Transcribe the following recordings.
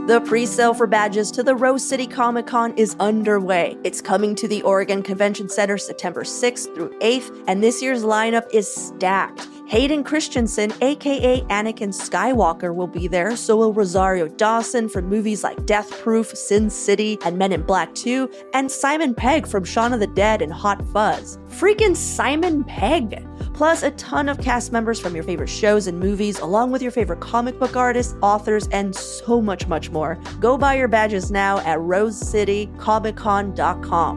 The pre-sale for badges to the Rose City Comic Con is underway. It's coming to the Oregon Convention Center September 6th through 8th, and this year's lineup is stacked. Hayden Christensen, aka Anakin Skywalker, will be there, so will Rosario Dawson from movies like Death Proof, Sin City, and Men in Black 2, and Simon Pegg from Shaun of the Dead and Hot Fuzz. Freaking Simon Pegg! Plus a ton of cast members from your favorite shows and movies, along with your favorite comic book artists, authors, and so much more. Go buy your badges now at rosecitycomiccon.com.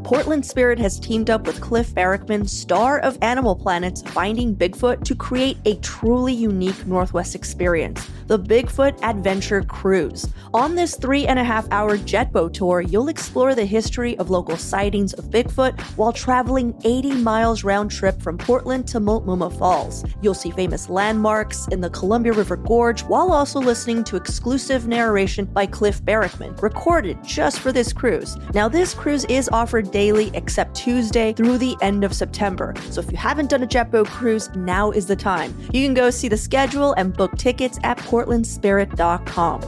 Portland Spirit has teamed up with Cliff Barackman, star of Animal Planet's Finding Bigfoot, to create a truly unique Northwest experience, the Bigfoot Adventure Cruise. On this 3.5-hour jet boat tour, you'll explore the history of local sightings of Bigfoot while traveling 80 miles round trip from Portland to Multnomah Falls. You'll see famous landmarks in the Columbia River Gorge while also listening to exclusive narration by Cliff Barackman, recorded just for this cruise. Now, this cruise is offered daily except Tuesday through the end of September. So if you haven't done a jet boat cruise, now is the time. You can go see the schedule and book tickets at portlandspirit.com.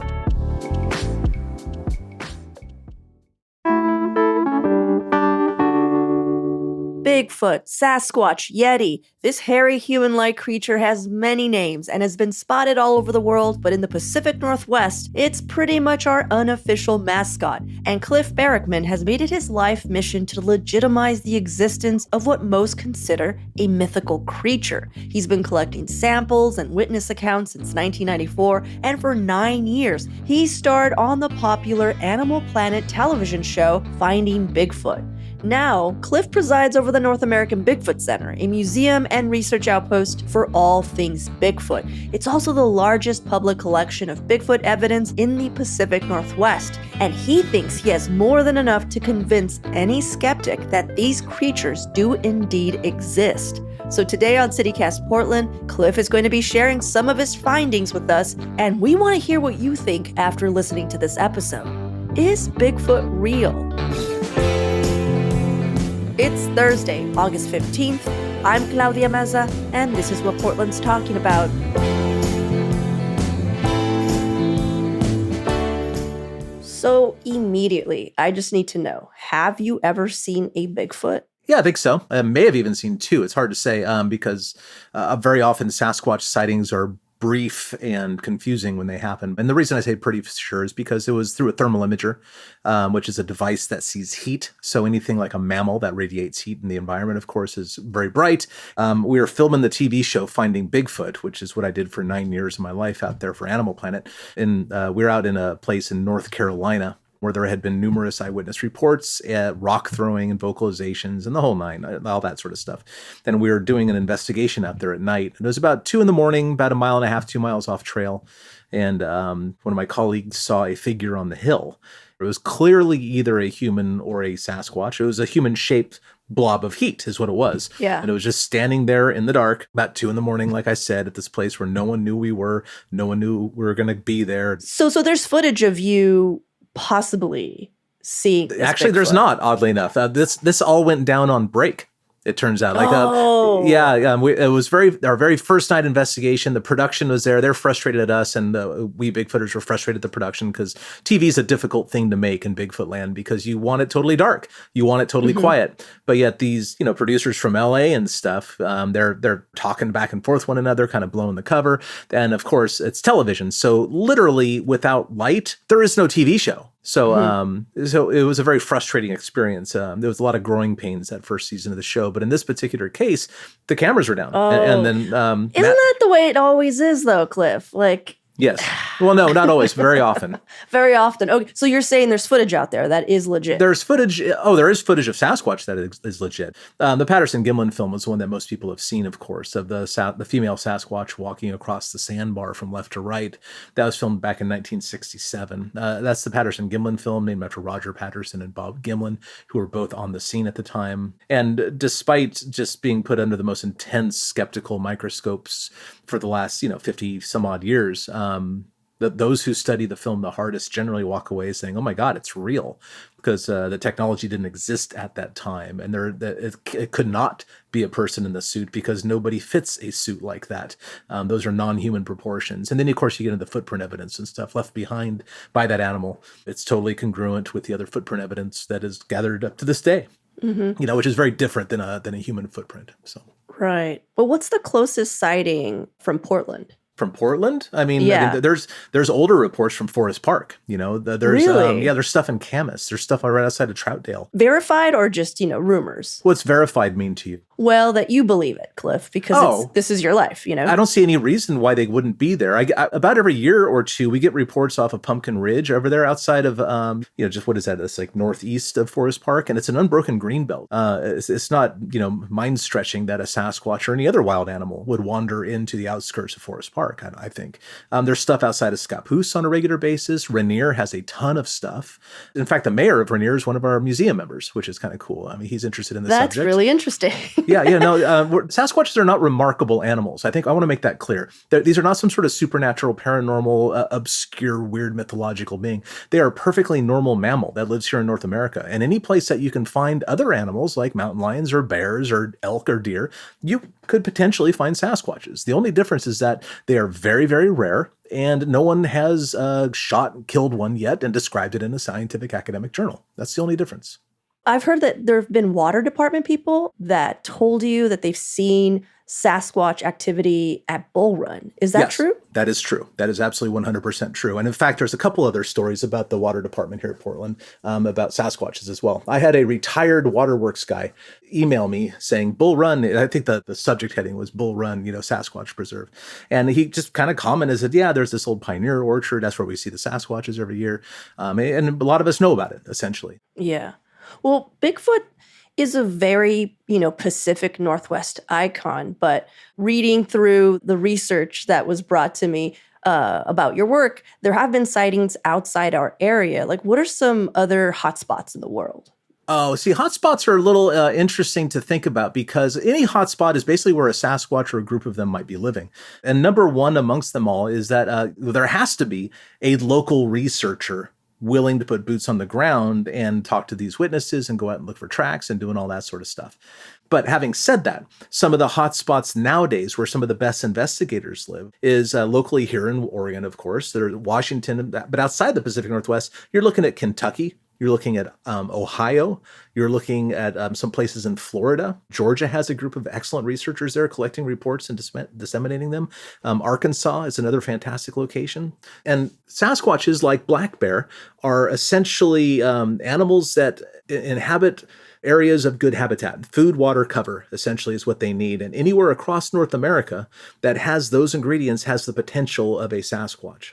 Bigfoot, Sasquatch, Yeti. This hairy human-like creature has many names and has been spotted all over the world, but in the Pacific Northwest, it's pretty much our unofficial mascot. And Cliff Barackman has made it his life mission to legitimize the existence of what most consider a mythical creature. He's been collecting samples and witness accounts since 1994, and for 9 years, he starred on the popular Animal Planet television show Finding Bigfoot. Now, Cliff presides over the North American Bigfoot Center, a museum and research outpost for all things Bigfoot. It's also the largest public collection of Bigfoot evidence in the Pacific Northwest, and he thinks he has more than enough to convince any skeptic that these creatures do indeed exist. So today on CityCast Portland, Cliff is going to be sharing some of his findings with us, and we want to hear what you think after listening to this episode. Is Bigfoot real? It's Thursday, August 15th. I'm Claudia Meza, and this is what Portland's talking about. So immediately, I just need to know, have you ever seen a Bigfoot? Yeah, I think so. I may have even seen two. It's hard to say because very often Sasquatch sightings are brief and confusing when they happen. And the reason I say pretty sure is because it was through a thermal imager, which is a device that sees heat. So anything like a mammal that radiates heat in the environment, of course, is very bright. We were filming the TV show Finding Bigfoot, which is what I did for 9 years of my life out there for Animal Planet. And we were out in a place in North Carolina where there had been numerous eyewitness reports, rock throwing and vocalizations and the whole nine, all that sort of stuff. And we were doing an investigation out there at night. And it was about 2 a.m, about 1.5 miles, 2 miles off trail. And one of my colleagues saw a figure on the hill. It was clearly either a human or a Sasquatch. It was a human-shaped blob of heat is what it was. Yeah. And it was just standing there in the dark about 2 a.m, like I said, at this place where no one knew we were. No one knew we were going to be there. So there's footage of you possibly seeing this Actually, Bigfoot. There's not, oddly enough. This all went down on break. It turns out, it was our very first night investigation. The production was there; they're frustrated at us, and we Bigfooters were frustrated at the production because TV is a difficult thing to make in Bigfoot land because you want it totally dark, you want it totally quiet, but yet these producers from LA and stuff, they're talking back and forth one another, kind of blowing the cover, and of course it's television, so literally without light, there is no TV show. So so it was a very frustrating experience. There was a lot of growing pains that first season of the show, but in this particular case, the cameras were down. And then isn't that the way it always is, though, Cliff? Like, yes. Well, no, not always. Very often. Very often. Okay, so you're saying there's footage out there that is legit. There's footage. Oh, there is footage of Sasquatch that is legit. The Patterson-Gimlin film was one that most people have seen, of course, of the female Sasquatch walking across the sandbar from left to right. That was filmed back in 1967. That's the Patterson-Gimlin film, named after Roger Patterson and Bob Gimlin, who were both on the scene at the time. And despite just being put under the most intense skeptical microscopes for the last, 50 some odd years, Those who study the film the hardest generally walk away saying, "Oh my God, it's real," because the technology didn't exist at that time, and it could not be a person in the suit because nobody fits a suit like that. Those are non-human proportions. And then, of course, you get into the footprint evidence and stuff left behind by that animal. It's totally congruent with the other footprint evidence that is gathered up to this day. Which is very different than a human footprint. So. Right. But what's the closest sighting from Portland? From Portland? Yeah. There's older reports from Forest Park. There's Really? there's stuff in Camas. There's stuff right outside of Troutdale. Verified or just, rumors? What's verified mean to you? Well, that you believe it, Cliff, because this is your life, I don't see any reason why they wouldn't be there. About every year or two, we get reports off of Pumpkin Ridge over there outside of, just what is that? It's like northeast of Forest Park, and it's an unbroken green belt. It's not, mind stretching that a Sasquatch or any other wild animal would wander into the outskirts of Forest Park, I think. There's stuff outside of Scappoose on a regular basis. Rainier has a ton of stuff. In fact, the mayor of Rainier is one of our museum members, which is kind of cool. He's interested in the subject. That's really interesting. Sasquatches are not remarkable animals. I think I want to make that clear. These are not some sort of supernatural, paranormal, obscure, weird mythological being. They are a perfectly normal mammal that lives here in North America. And any place that you can find other animals like mountain lions or bears or elk or deer, you could potentially find Sasquatches. The only difference is that they are very, very rare, and no one has shot and killed one yet and described it in a scientific academic journal. That's the only difference. I've heard that there have been water department people that told you that they've seen Sasquatch activity at Bull Run. Is that true? That is true. That is absolutely 100% true. And in fact, there's a couple other stories about the water department here at Portland, about Sasquatches as well. I had a retired waterworks guy email me saying Bull Run. I think the subject heading was Bull Run, Sasquatch Preserve. And he just kind of commented, said, yeah, there's this old pioneer orchard. That's where we see the Sasquatches every year. And a lot of us know about it, essentially. Yeah. Well, Bigfoot is a very, Pacific Northwest icon, but reading through the research that was brought to me about your work, there have been sightings outside our area. Like, what are some other hotspots in the world? Oh, see, hotspots are a little interesting to think about because any hotspot is basically where a Sasquatch or a group of them might be living. And number one amongst them all is that there has to be a local researcher willing to put boots on the ground and talk to these witnesses and go out and look for tracks and doing all that sort of stuff. But having said that, some of the hot spots nowadays where some of the best investigators live is locally here in Oregon, of course. There's Washington, but outside the Pacific Northwest, you're looking at Kentucky. You're looking at Ohio. You're looking at some places in Florida. Georgia has a group of excellent researchers there collecting reports and disseminating them. Arkansas is another fantastic location. And Sasquatches, like black bear, are essentially animals that inhabit areas of good habitat. Food, water, cover, essentially, is what they need. And anywhere across North America that has those ingredients has the potential of a Sasquatch.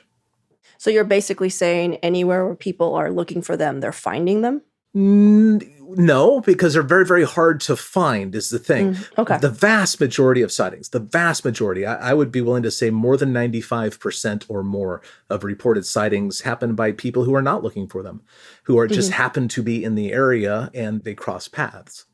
So you're basically saying anywhere where people are looking for them, they're finding them? No, because they're very, very hard to find is the thing. Okay. The vast majority of sightings, I would be willing to say more than 95% or more of reported sightings happen by people who are not looking for them, who are just happen to be in the area and they cross paths.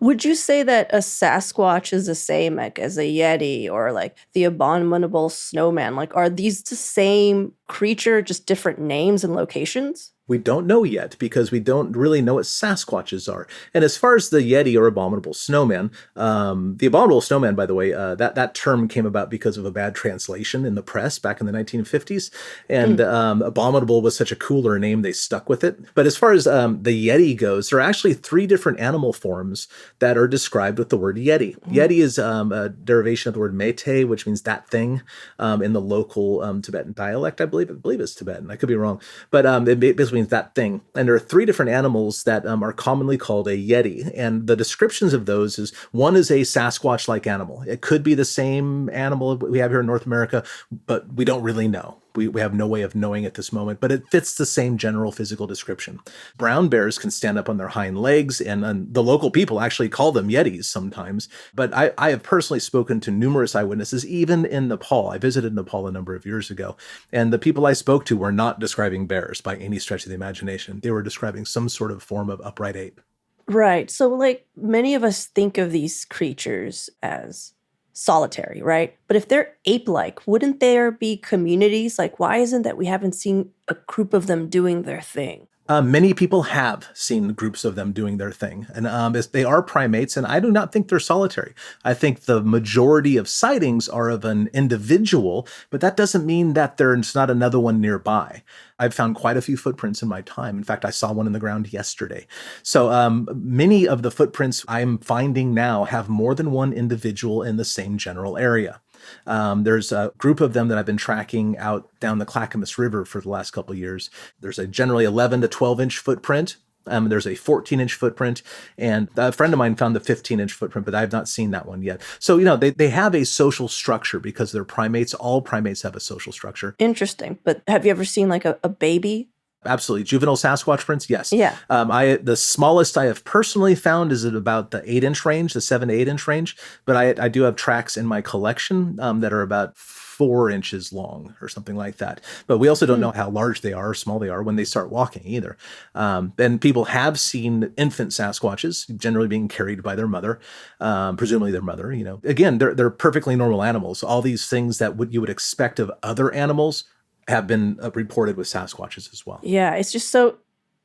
Would you say that a Sasquatch is the same as a Yeti or like the abominable snowman? Like, are these the same creature, just different names and locations? We don't know yet because we don't really know what Sasquatches are. And as far as the Yeti or abominable snowman, the abominable snowman, by the way, that term came about because of a bad translation in the press back in the 1950s. And abominable was such a cooler name, they stuck with it. But as far as the Yeti goes, there are actually 3 different animal forms that are described with the word Yeti. Yeti is a derivation of the word Mete, which means that thing in the local Tibetan dialect, I believe it's Tibetan. I could be wrong. But it basically means that thing. And there are 3 different animals that are commonly called a Yeti. And the descriptions of those is one is a Sasquatch-like animal. It could be the same animal we have here in North America, but we don't really know. We have no way of knowing at this moment, but it fits the same general physical description. Brown bears can stand up on their hind legs, and the local people actually call them Yetis sometimes. But I have personally spoken to numerous eyewitnesses, even in Nepal. I visited Nepal a number of years ago, and the people I spoke to were not describing bears by any stretch of the imagination. They were describing some sort of form of upright ape. Right. So, like, many of us think of these creatures as solitary, right? But if they're ape-like, wouldn't there be communities? Like, why isn't that we haven't seen a group of them doing their thing? Many people have seen groups of them doing their thing, and they are primates, and I do not think they're solitary. I think the majority of sightings are of an individual, but that doesn't mean that there's not another one nearby. I've found quite a few footprints in my time. In fact, I saw one in the ground yesterday. So many of the footprints I'm finding now have more than one individual in the same general area. There's a group of them that I've been tracking out down the Clackamas River for the last couple of years. There's a generally 11 to 12-inch footprint. There's a 14-inch footprint, and a friend of mine found the 15-inch footprint, but I have not seen that one yet. So, they have a social structure because they're primates. All primates have a social structure. Interesting. But have you ever seen like a baby? Absolutely. Juvenile Sasquatch prints, yes. Yeah. The smallest I have personally found is at about the 8-inch range, the 7 to 8-inch range. But I do have tracks in my collection that are about 4 inches long or something like that. But we also don't know how large they are or small they are when they start walking either. And people have seen infant Sasquatches generally being carried by their mother, presumably their mother. Again, they're perfectly normal animals. All these things that you would expect of other animals have been reported with Sasquatches as well. Yeah, it's just so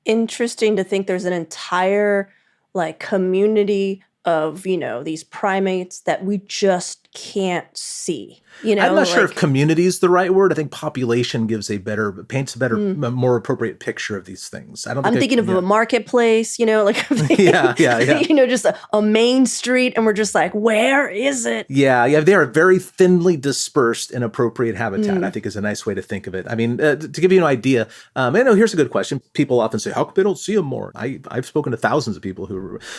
interesting to think there's an entire community of, these primates that we just can't see. I'm not sure if community is the right word. I think population paints a better, more appropriate picture of these things. I'm thinking of a marketplace, yeah. Just a main street, and we're just like, where is it? Yeah. They are very thinly dispersed in appropriate habitat, I think is a nice way to think of it. I mean, to give you an idea, I know here's a good question. People often say, how come they don't see them more? I've spoken to thousands of people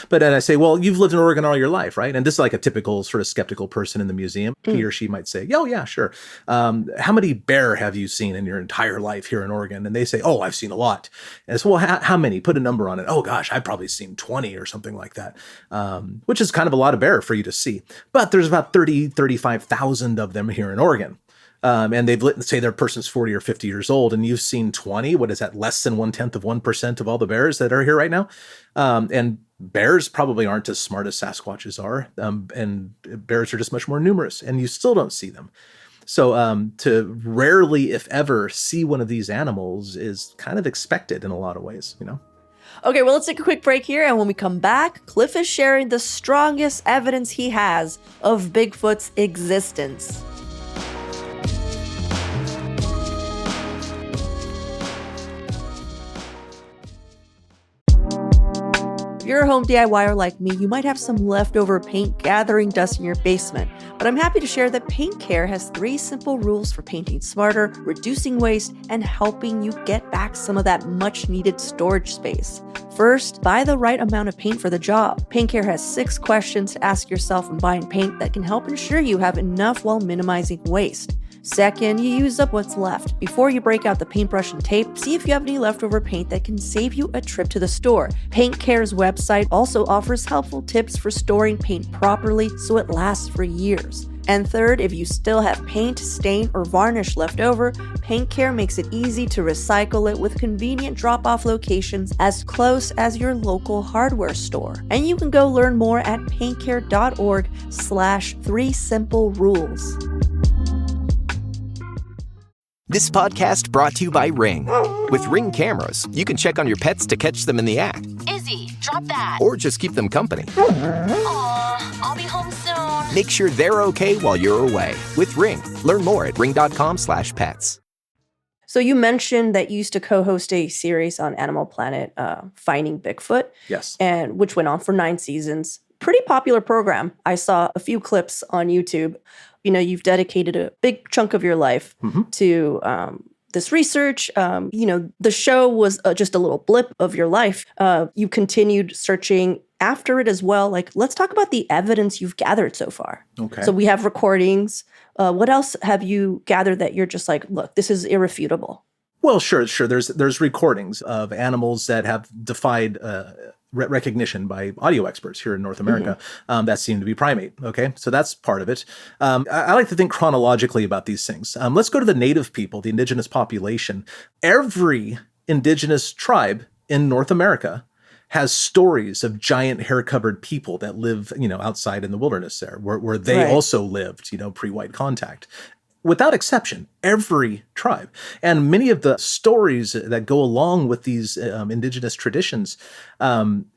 but then I say, well, you've lived in Oregon all your life, right? And this is like a typical sort of skeptical person in the museum. He or she might say, oh, yeah, sure. How many bear have you seen in your entire life here in Oregon? And they say, oh, I've seen a lot. And it's, well, how many? Put a number on it. Oh, gosh, I've probably seen 20 or something like that, which is kind of a lot of bear for you to see. But there's about 35,000 of them here in Oregon. And let's say their person's 40 or 50 years old, and you've seen 20. What is that? Less than 1/10% of all the bears that are here right now. And bears probably aren't as smart as Sasquatches are. And bears are just much more numerous, and you still don't see them. So to rarely, if ever, see one of these animals is kind of expected in a lot of ways, Okay, well, let's take a quick break here, and when we come back, Cliff is sharing the strongest evidence he has of Bigfoot's existence. If you're a home DIYer like me, you might have some leftover paint gathering dust in your basement. But I'm happy to share that Paint Care has 3 simple rules for painting smarter, reducing waste, and helping you get back some of that much-needed storage space. First, buy the right amount of paint for the job. Paint Care has 6 questions to ask yourself when buying paint that can help ensure you have enough while minimizing waste. Second, you use up what's left. Before you break out the paintbrush and tape, see if you have any leftover paint that can save you a trip to the store. Paint Care's website also offers helpful tips for storing paint properly so it lasts for years. And third, if you still have paint, stain, or varnish left over, Paint Care makes it easy to recycle it with convenient drop-off locations as close as your local hardware store. And you can go learn more at paintcare.org/3simplerules. This podcast brought to you by Ring. With Ring cameras, you can check on your pets to catch them in the act. Izzy, drop that. Or just keep them company. Aw, I'll be home soon. Make sure they're okay while you're away with Ring. Learn more at ring.com/pets. So you mentioned that you used to co-host a series on Animal Planet, Finding Bigfoot. Yes. And which went on for 9 seasons. Pretty popular program. I saw a few clips on YouTube. You've dedicated a big chunk of your life to this research. The show was just a little blip of your life. You continued searching after it as well. Let's talk about the evidence you've gathered so far. Okay. So we have recordings. What else have you gathered that you're just like, look, this is irrefutable? Well, sure. There's recordings of animals that have defied recognition by audio experts here in North America that seem to be primate. Okay, so that's part of it. I like to think chronologically about these things. Let's go to the native people, the indigenous population. Every indigenous tribe in North America has stories of giant hair-covered people that live, outside in the wilderness there, where they Right. also lived, pre-white contact. Without exception, every tribe. And many of the stories that go along with these indigenous traditions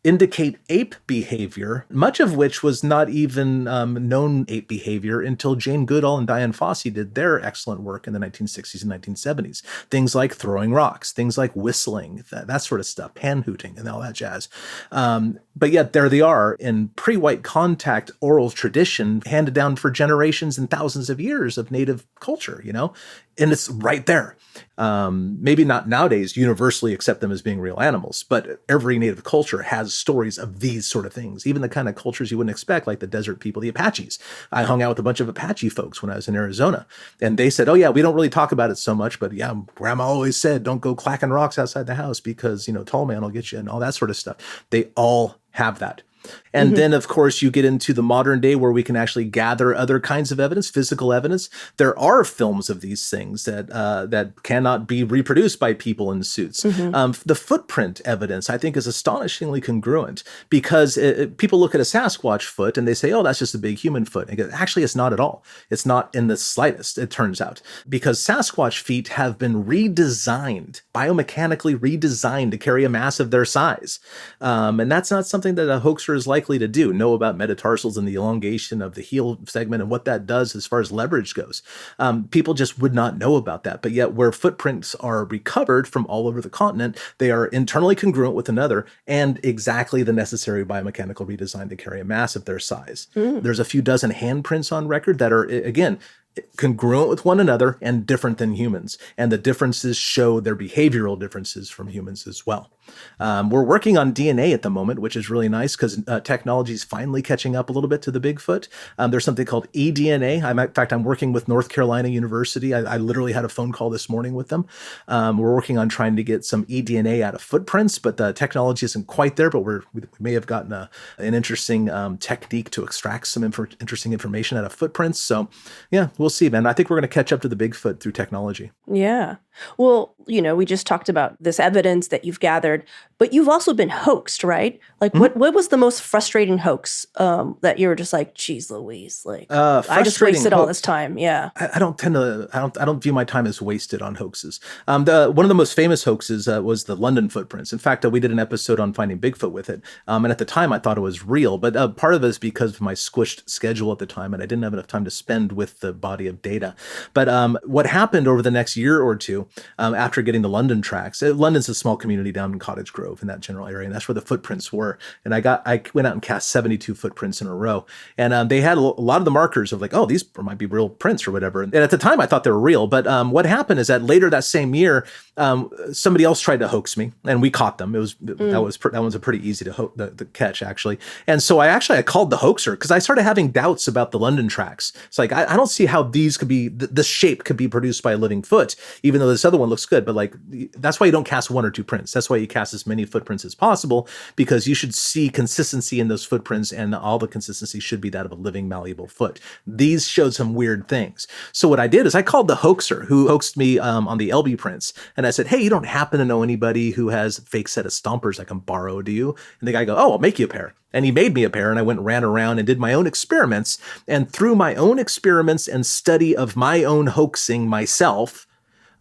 indicate ape behavior, much of which was not even known ape behavior until Jane Goodall and Diane Fossey did their excellent work in the 1960s and 1970s. Things like throwing rocks, things like whistling, that sort of stuff, pan-hooting and all that jazz. But yet there they are in pre-white contact oral tradition handed down for generations and thousands of years of native culture, and it's right there. Maybe not nowadays universally accept them as being real animals, but every native culture has stories of these sort of things, even the kind of cultures you wouldn't expect, like the desert people, the Apaches. I hung out with a bunch of Apache folks when I was in Arizona, and they said, oh yeah, we don't really talk about it so much, but yeah, grandma always said, don't go clacking rocks outside the house because, tall man will get you and all that sort of stuff. They all have that. And then, of course, you get into the modern day where we can actually gather other kinds of evidence, physical evidence. There are films of these things that cannot be reproduced by people in suits. The footprint evidence, I think, is astonishingly congruent because people look at a Sasquatch foot and they say, oh, that's just a big human foot. And actually, it's not at all. It's not in the slightest, it turns out, because Sasquatch feet have been redesigned, biomechanically redesigned to carry a mass of their size. And that's not something that a hoaxer is likely to do, know about metatarsals and the elongation of the heel segment and what that does as far as leverage goes. People just would not know about that. But yet where footprints are recovered from all over the continent, they are internally congruent with another and exactly the necessary biomechanical redesign to carry a mass of their size. There's a few dozen handprints on record that are, again, congruent with one another and different than humans. And the differences show their behavioral differences from humans as well. We're working on DNA at the moment, which is really nice because technology is finally catching up a little bit to the Bigfoot. There's something called eDNA. In fact, I'm working with North Carolina University. I literally had a phone call this morning with them. We're working on trying to get some eDNA out of footprints, but the technology isn't quite there, but we may have gotten an interesting technique to extract some interesting information out of footprints. So yeah, we'll see, man. I think we're going to catch up to the Bigfoot through technology. Yeah. Well, we just talked about this evidence that you've gathered, but you've also been hoaxed, right? Like, what was the most frustrating hoax that you were just like, geez Louise, like, I just wasted all this time. Yeah. I don't view my time as wasted on hoaxes. One of the most famous hoaxes was the London footprints. In fact, we did an episode on finding Bigfoot with it. And at the time I thought it was real, but part of it is because of my squished schedule at the time and I didn't have enough time to spend with the body of data. But what happened over the next year or two after getting the London tracks, London's a small community down in Cottage Grove in that general area, and that's where the footprints were. And I went out and cast 72 footprints in a row. And they had a lot of the markers of like, oh, these might be real prints or whatever. And at the time I thought they were real. But what happened is that later that same year, somebody else tried to hoax me and we caught them. That was a pretty easy to catch actually. And so I called the hoaxer because I started having doubts about the London tracks. It's like, I don't see how these could be, this shape could be produced by a living foot, even though this other one looks good. But like, that's why you don't cast one or two prints. That's why you cast as many footprints as possible, because you should see consistency in those footprints and all the consistency should be that of a living malleable foot. These showed some weird things. So what I did is I called the hoaxer who hoaxed me on the LB prints. And I said, hey, you don't happen to know anybody who has a fake set of stompers I can borrow, do you? And the guy go, oh, I'll make you a pair. And he made me a pair and I went and ran around and did my own experiments. And through my own experiments and study of my own hoaxing myself,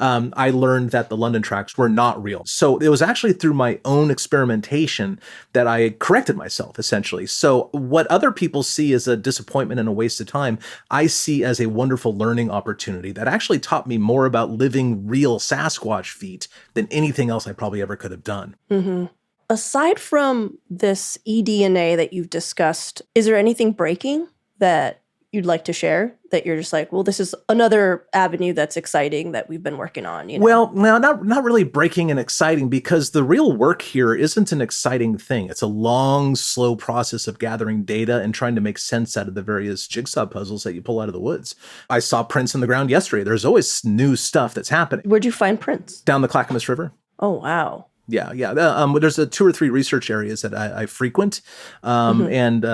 I learned that the London tracks were not real. So it was actually through my own experimentation that I corrected myself, essentially. So what other people see as a disappointment and a waste of time, I see as a wonderful learning opportunity that actually taught me more about living real Sasquatch feet than anything else I probably ever could have done. Mm-hmm. Aside from this eDNA that you've discussed, is there anything breaking that you'd like to share that you're just like, well, this is another avenue that's exciting that we've been working on? Well, no, not really breaking and exciting, because the real work here isn't an exciting thing. It's a long, slow process of gathering data and trying to make sense out of the various jigsaw puzzles that you pull out of the woods. I saw prints in the ground yesterday. There's always new stuff that's happening. Where'd you find prints? Down the Clackamas River. Oh, wow. Yeah. There's 2 or 3 research areas that I frequent. And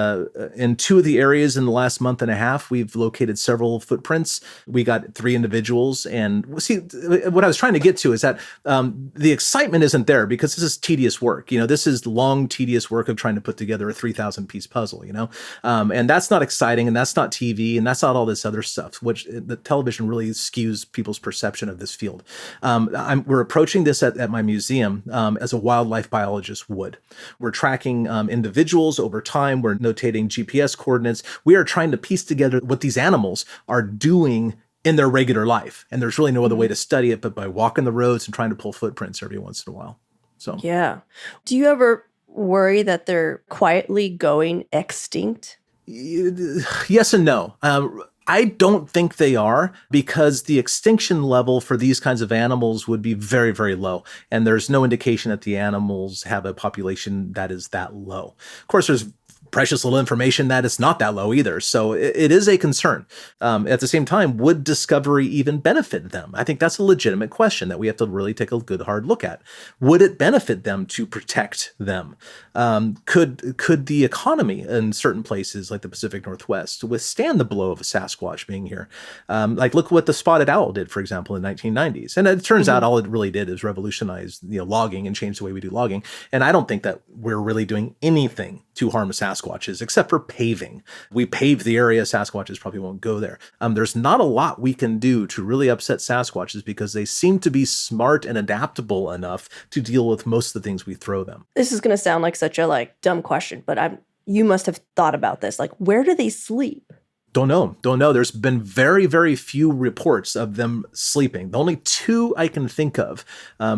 in 2 of the areas in the last month and a half, we've located several footprints. We got 3 individuals. And see, what I was trying to get to is that the excitement isn't there because this is tedious work. This is long, tedious work of trying to put together a 3,000 piece puzzle, and that's not exciting, and that's not TV, and that's not all this other stuff, which the television really skews people's perception of this field. We're approaching this at my museum as a wildlife biologist would. We're tracking individuals over time. We're notating GPS coordinates. We are trying to piece together what these animals are doing in their regular life. And there's really no other way to study it but by walking the roads and trying to pull footprints every once in a while. So yeah. Do you ever worry that they're quietly going extinct? Yes and no. I don't think they are, because the extinction level for these kinds of animals would be very, very low. And there's no indication that the animals have a population that is that low. Of course, there's precious little information that it's not that low either. So it is a concern. At the same time, would discovery even benefit them? I think that's a legitimate question that we have to really take a good hard look at. Would it benefit them to protect them? Could the economy in certain places like the Pacific Northwest withstand the blow of a Sasquatch being here? Look what the spotted owl did, for example, in the 1990s. And it turns out all it really did is revolutionize logging and change the way we do logging. And I don't think that we're really doing anything to harm Sasquatches, except for paving. We pave the area, Sasquatches probably won't go there. There's not a lot we can do to really upset Sasquatches because they seem to be smart and adaptable enough to deal with most of the things we throw them. This is going to sound like such a dumb question, but you must have thought about this. Where do they sleep? Don't know. There's been very, very few reports of them sleeping. The only 2 I can think of.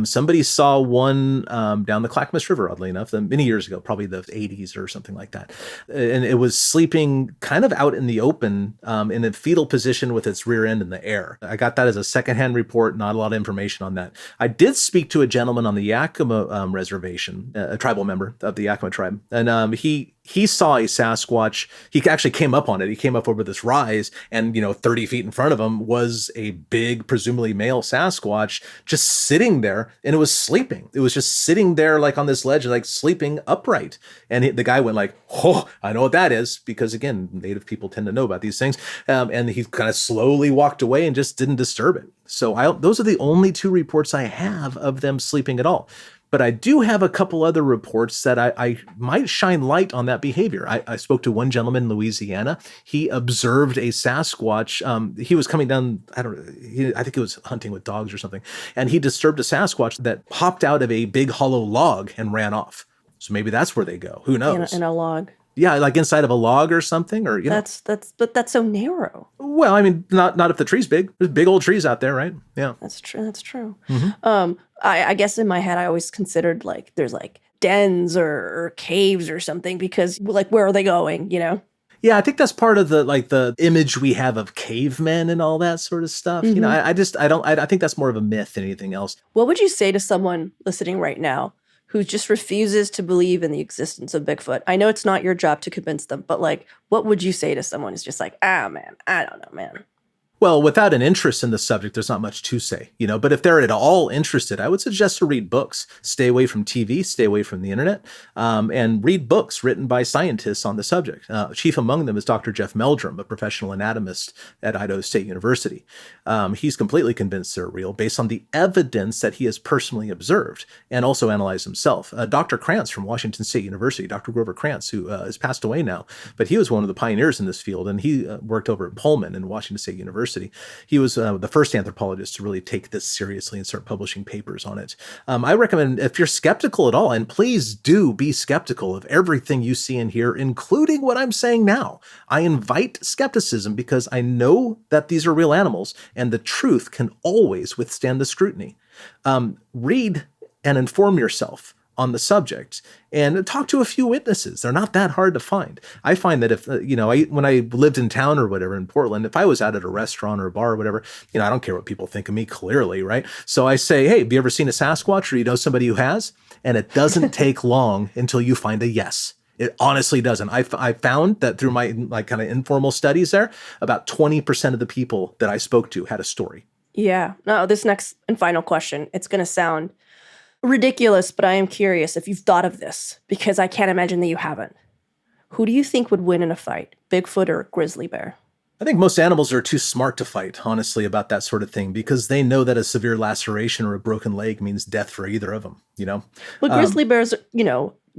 Somebody saw one down the Clackamas River, oddly enough, many years ago, probably the 80s or something like that. And it was sleeping kind of out in the open in a fetal position with its rear end in the air. I got that as a secondhand report, not a lot of information on that. I did speak to a gentleman on the Yakima reservation, a tribal member of the Yakima tribe, and he saw a Sasquatch. He actually came up on it. He came up over this rise, and 30 feet in front of him was a big, presumably male Sasquatch just sitting there, and it was sleeping. It was just sitting there on this ledge, sleeping upright. And the guy went "Oh, I know what that is," because again, Native people tend to know about these things. And he kind of slowly walked away and just didn't disturb it. So those are the only 2 reports I have of them sleeping at all. But I do have a couple other reports that I might shine light on that behavior. I spoke to one gentleman in Louisiana. He observed a Sasquatch. He was coming down, I think he was hunting with dogs or something. And he disturbed a Sasquatch that hopped out of a big hollow log and ran off. So maybe that's where they go. Who knows? In a log. Yeah, inside of a log or something, or but that's so narrow. Well, I mean, not if the tree's big. There's big old trees out there, right? Yeah, that's true. I guess in my head I always considered there's dens or caves or something, because where are they going? Yeah, I think that's part of the image we have of cavemen and all that sort of stuff. I think that's more of a myth than anything else. What would you say to someone listening right now who just refuses to believe in the existence of Bigfoot? I know it's not your job to convince them, but what would you say to someone who's just man, I don't know, man? Well, without an interest in the subject, there's not much to say, but if they're at all interested, I would suggest to read books. Stay away from TV, stay away from the internet, and read books written by scientists on the subject. Chief among them is Dr. Jeff Meldrum, a professional anatomist at Idaho State University. He's completely convinced they're real based on the evidence that he has personally observed and also analyzed himself. Dr. Krantz from Washington State University, Dr. Grover Krantz, who has passed away now, but he was one of the pioneers in this field, and he worked over at Pullman in Washington State University. He was the first anthropologist to really take this seriously and start publishing papers on it. I recommend, if you're skeptical at all, and please do be skeptical of everything you see and hear, including what I'm saying now. I invite skepticism because I know that these are real animals and the truth can always withstand the scrutiny. Read and inform yourself on the subject and talk to a few witnesses. They're not that hard to find. I find that if, when I lived in town or whatever in Portland, if I was out at a restaurant or a bar or whatever, I don't care what people think of me clearly, right? So I say, hey, have you ever seen a Sasquatch, or you know somebody who has? And it doesn't take long until you find a yes. It honestly doesn't. I found that through my kind of informal studies there, about 20% of the people that I spoke to had a story. Yeah. No, this next and final question, it's going to sound Ridiculous, but I am curious if you've thought of this, because I can't imagine that you haven't. Who do you think would win in a fight, Bigfoot or grizzly bear? I think most animals are too smart to fight, honestly, about that sort of thing, because they know that a severe laceration or a broken leg means death for either of them, you know? But grizzly bears,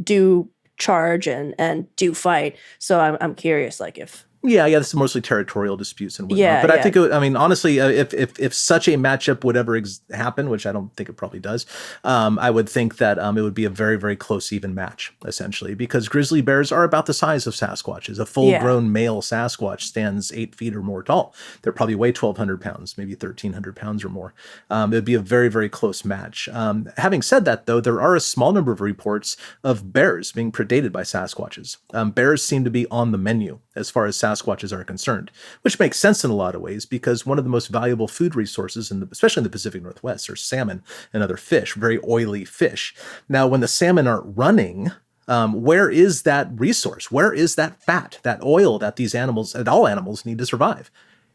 do charge and do fight. So I'm curious, like if Yeah, this is mostly territorial disputes and whatnot. Yeah, but I yeah. think, honestly, if such a matchup would ever happen, which I don't think it probably does, I would think that it would be a very, very close, even match, essentially, because grizzly bears are about the size of Sasquatches. A full-grown male Sasquatch stands 8 feet or more tall. They're probably weigh 1,200 pounds, maybe 1,300 pounds or more. It would be a very, very close match. Having said that, though, there are a small number of reports of bears being predated by Sasquatches. Bears seem to be on the menu as far as Sasquatches are concerned, which makes sense in a lot of ways because one of the most valuable food resources, especially in the Pacific Northwest, are salmon and other fish, very oily fish. Now, when the salmon aren't running, where is that resource? Where is that fat, that oil that these animals, and all animals need to survive?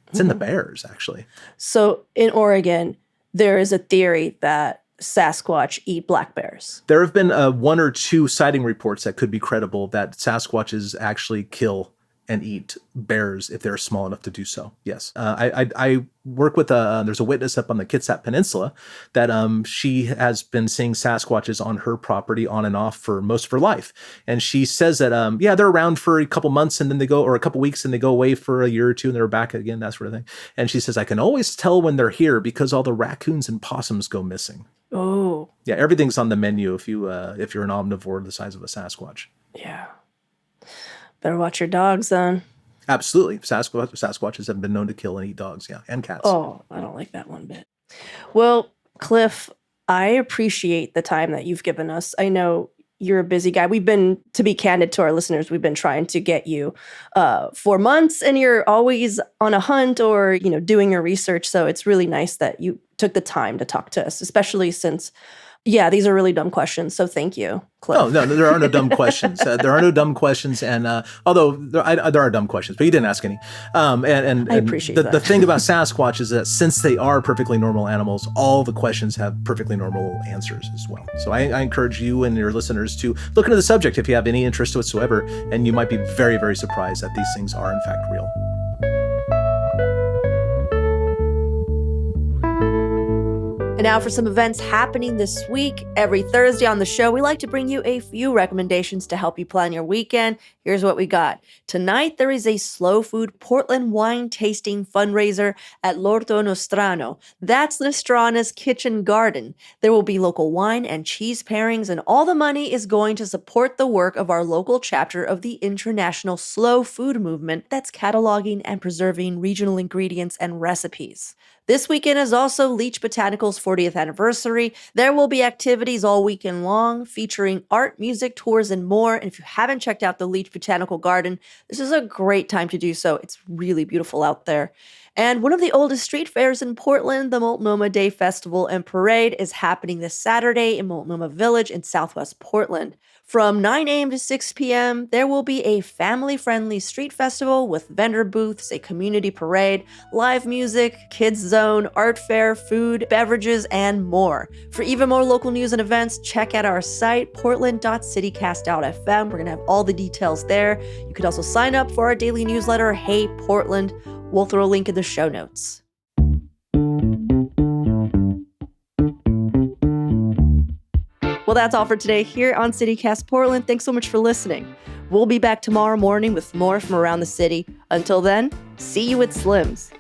It's in the bears, actually. So in Oregon, there is a theory that Sasquatch eat black bears. There have been 1 or 2 sighting reports that could be credible that Sasquatches actually kill and eat bears if they're small enough to do so. Yes. I work with there's a witness up on the Kitsap Peninsula that she has been seeing Sasquatches on her property on and off for most of her life. And she says that, they're around for a couple months and then they go, or a couple weeks and they go away for a year or 2 and they're back again, that sort of thing. And she says, I can always tell when they're here because all the raccoons and possums go missing. Oh. Yeah, everything's on the menu if you're an omnivore the size of a Sasquatch. Yeah. Better watch your dogs then. Absolutely. Sasquatches have been known to kill and eat dogs, and cats. Oh, I don't like that one bit. Well, Cliff, I appreciate the time that you've given us. I know you're a busy guy. To be candid to our listeners, we've been trying to get you for months, and you're always on a hunt or, doing your research. So it's really nice that you took the time to talk to us, especially since these are really dumb questions. So thank you, Cliff. Oh, no, there are no dumb questions. There are no dumb questions. And although there are dumb questions, but you didn't ask any. And I appreciate that. The thing about Sasquatch is that since they are perfectly normal animals, all the questions have perfectly normal answers as well. So I encourage you and your listeners to look into the subject if you have any interest whatsoever. And you might be very, very surprised that these things are in fact real. And now for some events happening this week. Every Thursday on the show, we like to bring you a few recommendations to help you plan your weekend. Here's what we got. Tonight, there is a slow food Portland wine tasting fundraiser at L'Orto Nostrano. That's Nostrana's kitchen garden. There will be local wine and cheese pairings, and all the money is going to support the work of our local chapter of the international slow food movement that's cataloging and preserving regional ingredients and recipes. This weekend is also Leach Botanical's 40th anniversary. There will be activities all weekend long featuring art, music, tours, and more. And if you haven't checked out the Leach Botanical Garden, this is a great time to do so. It's really beautiful out there. And one of the oldest street fairs in Portland, the Multnomah Day Festival and Parade, is happening this Saturday in Multnomah Village in Southwest Portland. From 9 a.m. to 6 p.m., there will be a family-friendly street festival with vendor booths, a community parade, live music, kids zone, art fair, food, beverages, and more. For even more local news and events, check out our site, portland.citycast.fm. We're going to have all the details there. You could also sign up for our daily newsletter, Hey Portland. We'll throw a link in the show notes. Well, that's all for today here on CityCast Portland. Thanks so much for listening. We'll be back tomorrow morning with more from around the city. Until then, see you at Slim's.